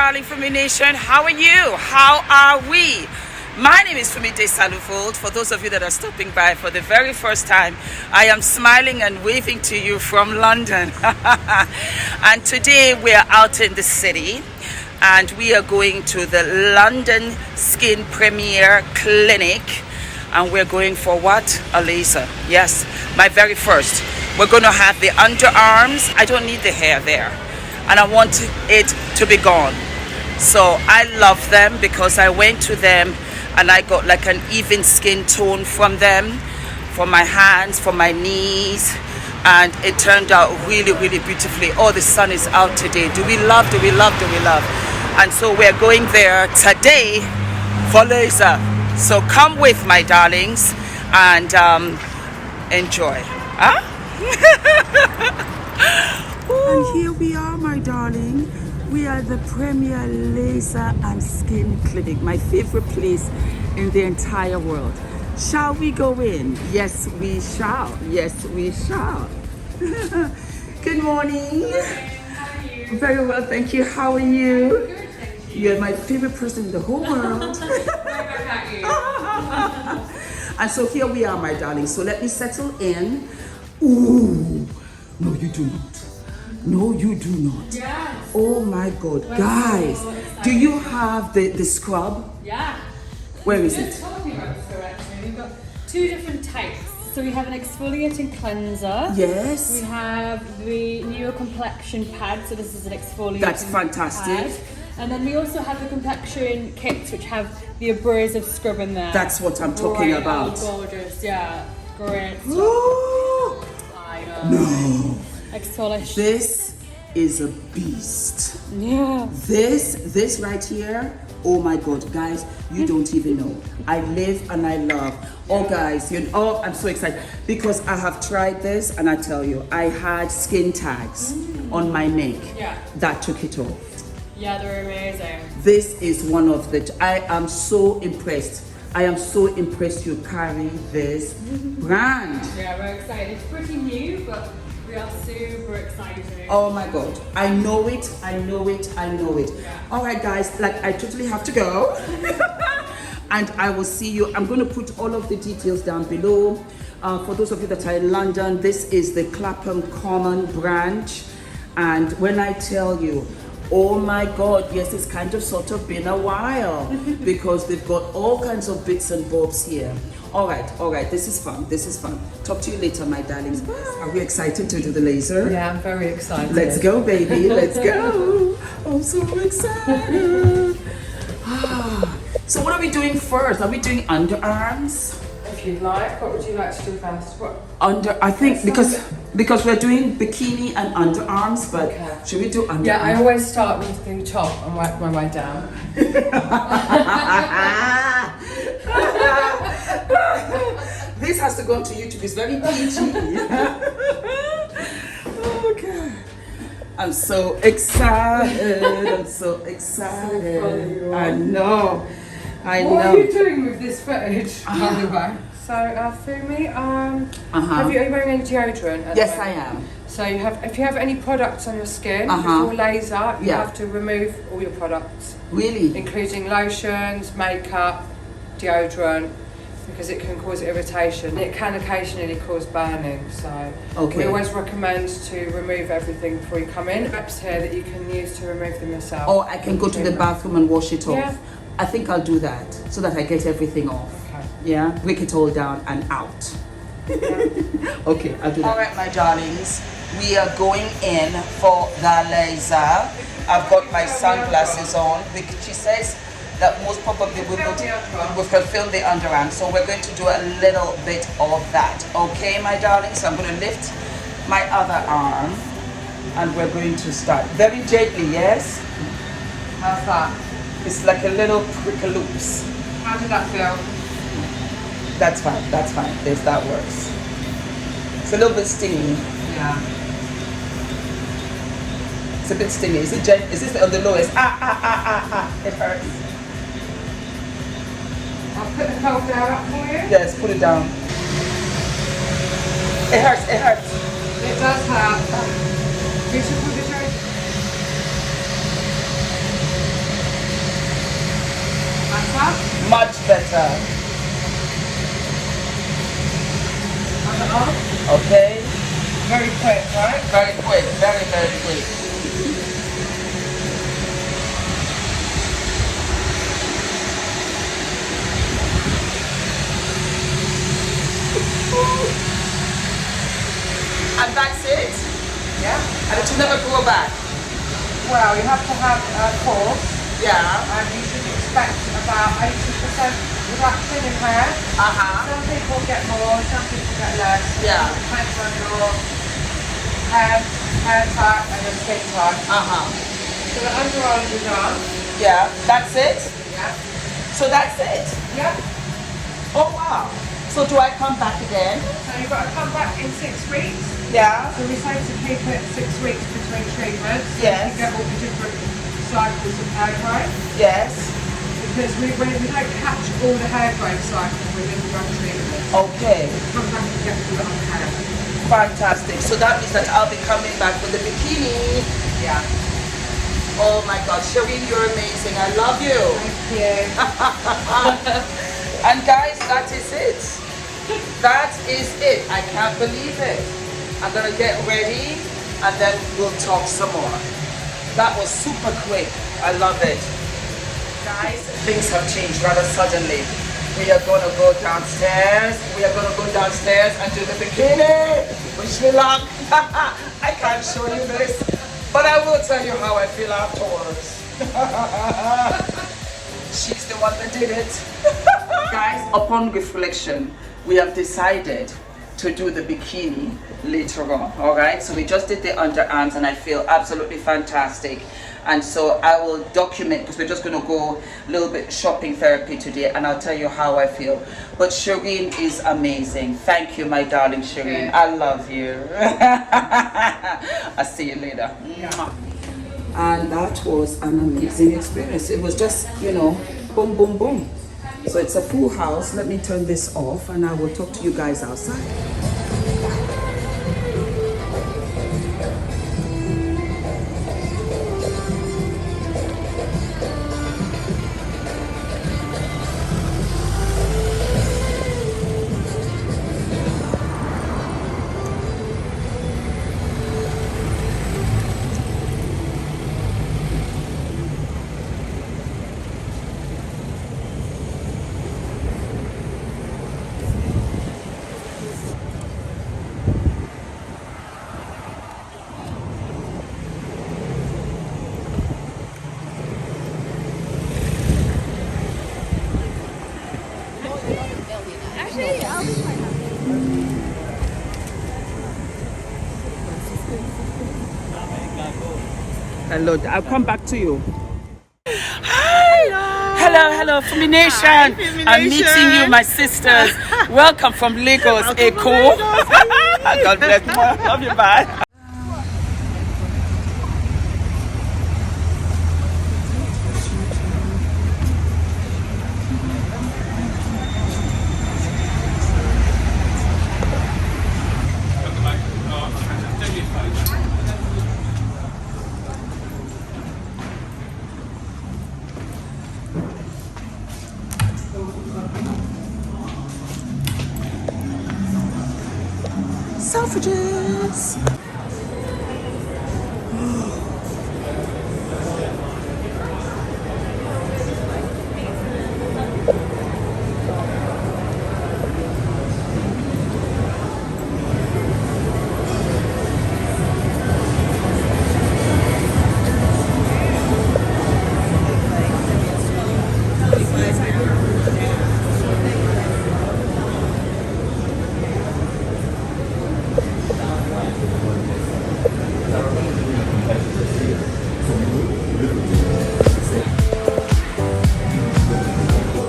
darling Fumi Nation. How are you? How are we? My name is Fumidesaluvold. For those of you that are stopping by for the very first time, I am smiling and waving to you from London. And today we are out in the city and we are going to the London Skin Premier Clinic. And we're going for what? A laser. Yes, my very first. We're going to have the underarms. I don't need the hair there. And I want it to be gone. So I love them because I went to them and I got like an even skin tone from them, for my hands, for my knees. And it turned out really, really beautifully. Oh, the sun is out today. Do we love, do we love, do we love? And so we're going there today for laser. So come with, my darlings, and enjoy. Huh? And here we are, my darling. We are the Premier Laser and Skin Clinic, my favorite place in the entire world. Shall we go in? Yes, we shall. Yes, we shall. Good morning. How are you? Very well, thank you. How are you? Good, thank you. You're my favorite person in the whole world. And so here we are, my darling. So let me settle in. Ooh, no, you do not. No, you do not. Yes. Oh my God, guys, do you have the scrub? Yeah. Where is You it? just told me about this actually. We've got two different types. So we have an exfoliating cleanser. Yes. We have the Neo Complexion pad. So this is an exfoliating That's fantastic. pad. And then we also have the complexion kits, which have the abrasive scrub in there. That's what I'm talking Great, about. Gorgeous, yeah. Great stuff. Ooh, I no, know. Exfoliation. this is a beast. Yeah. This right here, oh my God, guys, you don't even know. I live and I love. Oh guys, you know, oh, I'm so excited because I have tried this and I tell you, I had skin tags on my neck. Yeah. That took it off. Yeah, they're amazing. This is one of the, I am so impressed. I am so impressed you carry this brand. Yeah, we're excited. It's pretty new, but we are super excited. Oh my God, I know it, I know it, I know it. Yeah. All right guys, like I totally have to go. And I will see you. I'm going to put all of the details down below. For those of you that are in London, this is the Clapham Common branch. And when I tell you, oh my God, yes, it's kind of sort of been a while because they've got all kinds of bits and bobs here. All right, this is fun, this is fun. Talk to you later, my darlings. Are we excited to do the laser? Yeah, I'm very excited. Let's go, baby, let's go. I'm so excited. So what are we doing first? Are we doing underarms? If you'd like, what would you like to do first? What? I think because we're doing bikini and underarms, but Okay. should we do underarms? Yeah, I always start with the top and work my way down. This has to go to YouTube. It's very PG. Okay. I'm so excited. I'm so excited. I know. I know. What are you doing with this footage? Anyway, so Fumi, are you wearing any deodorant? At Yes, the I moment? am. So you have, if you have any products on your skin Uh-huh. before laser, you Yeah. have to remove all your products, Really? including lotions, makeup, deodorant, because it can cause irritation. It can occasionally cause burning, so Okay. we always recommend to remove everything before you come in. Apps here that you can use to remove them yourself. Or I can go to the bathroom and wash it off. Yeah. I think I'll do that so that I get everything off. Okay. Yeah, break it all down and out. Okay, I'll do that. All right, my darlings, we are going in for the laser. I've got my sunglasses on, which she says that most probably we will fulfill the underarm. So we're going to do a little bit of that. Okay, my darling? So I'm going to lift my other arm and we're going to start very gently, yes? How's that? It's like a little prickle loops. How did that feel? That's fine, if that works. It's a little bit stingy. Yeah. It's a bit stingy. Is this on the lowest? It hurts. I'll put the cold down up for you. Yes, put it down. It hurts. It does hurt. You should put it Much better. Okay. Very quick, right? Very quick. Very, very quick. And that's it? Yeah. And it should never go back? Well, you have to have a course, Yeah. and you should expect about 80% reduction in hair. Some people get more, some people get less. Yeah. It depends on your hair type and your skin type. So the underarms are done. Yeah. That's it? Yeah. So that's it? Yeah. Oh wow. So do I come back again? So you've got to come back in 6 weeks. Yeah. So we say to keep it 6 weeks between treatments. So Yes. you get all the different cycles of hair growth. Yes. Because we don't catch all the hair growth cycles within one treatment. Okay. Come back and get all the hair. Fantastic. So that means that I'll be coming back with the bikini. Yeah. Oh my God, Shireen, you're amazing. I love you. Thank you. And guys, that is it. That is it. I can't believe it. I'm gonna get ready and then we'll talk some more. That was super quick. I love it. Guys, things have changed rather suddenly. We are gonna go downstairs. We are gonna go downstairs and do the bikini. Wish me luck. I can't show you this, but I will tell you how I feel afterwards. She's the one that did it. Guys, upon reflection, we have decided to do the bikini later on. All right, so we just did the underarms and I feel absolutely fantastic. And so I will document, because we're just going to go a little bit shopping therapy today, and I'll tell you how I feel. But Shireen is amazing. Thank you, my darling Shireen. I love you. I'll see you later. And that was an amazing experience. It was just, you know, boom, boom, boom. So it's a full house. Let me turn this off and I will talk to you guys outside. Hello, I'll come back to you. Hi. Hello, Fumi Nation. Hi, Fumi I'm Nation. meeting you, my sisters. Welcome from Lagos, Eko. God bless you. Love you, bye. Selfridges.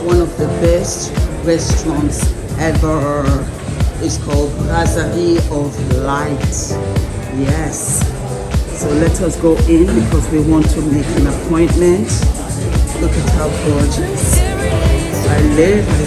One of the best restaurants ever is called Brasserie of Light. Yes. So let us go in because we want to make an appointment. Look at how gorgeous. I love.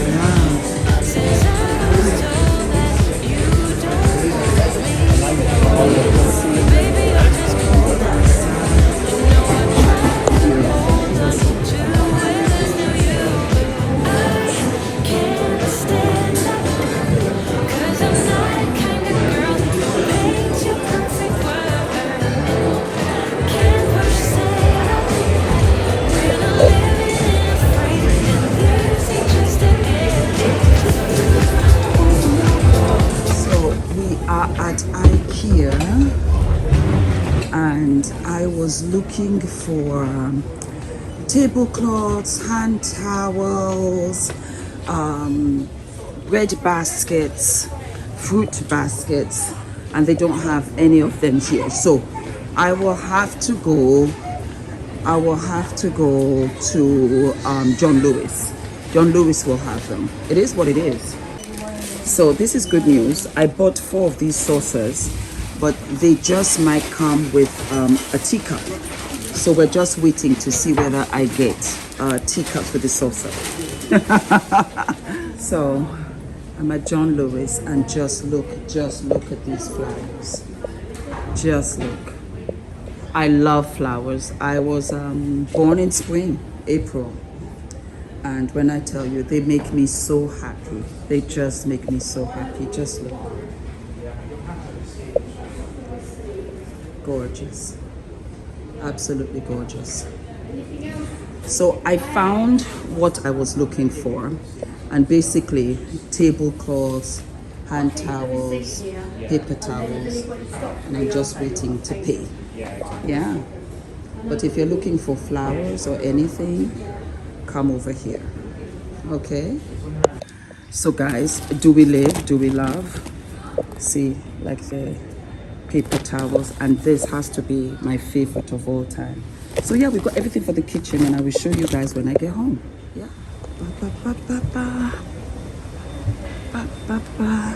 and I was looking for tablecloths, hand towels, bread baskets, fruit baskets, and they don't have any of them here. So I will have to go to John Lewis. John Lewis will have them. It is what it is. So this is good news. I bought 4 of these saucers, but they just might come with a teacup. So we're just waiting to see whether I get a teacup for the saucer. So I'm at John Lewis, and just look at these flowers. Just look. I love flowers. I was born in spring, April. And when I tell you, they make me so happy. They just make me so happy. Just look. Gorgeous. Absolutely gorgeous. So I found what I was looking for, and basically tablecloths, hand towels, paper towels, and I'm just waiting to pay. Yeah. But if you're looking for flowers or anything, come over here. Okay? So guys, do we live? Do we love? See, like the paper towels, and this has to be my favorite of all time. So yeah, we got everything for the kitchen, and I will show you guys when I get home. Yeah. Ba, ba, ba, ba, ba. Ba, ba, ba.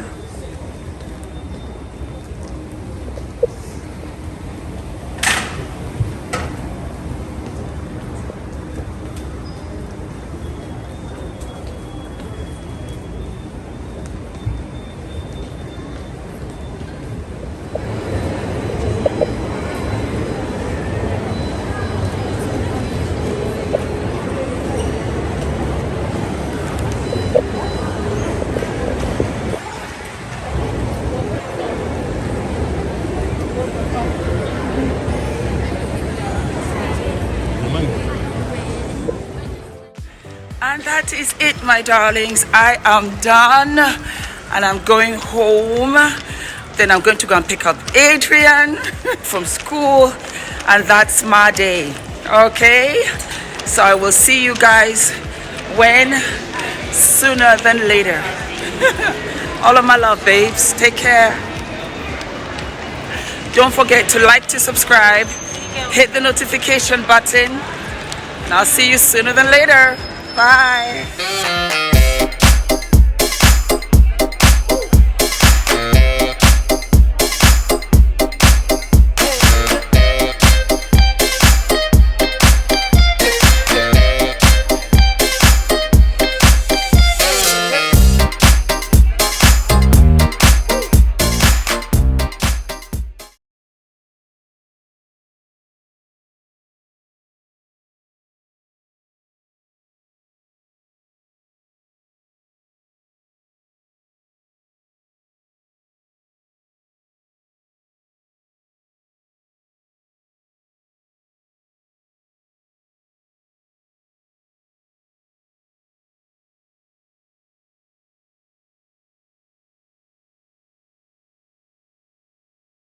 And that is it, my darlings. I am done, and I'm going home. Then I'm going to go and pick up Adrian from school, and that's my day. Okay? So I will see you guys sooner than later. All of my love, babes. Take care. Don't forget to like, to subscribe, hit the notification button, and I'll see you sooner than later. Bye.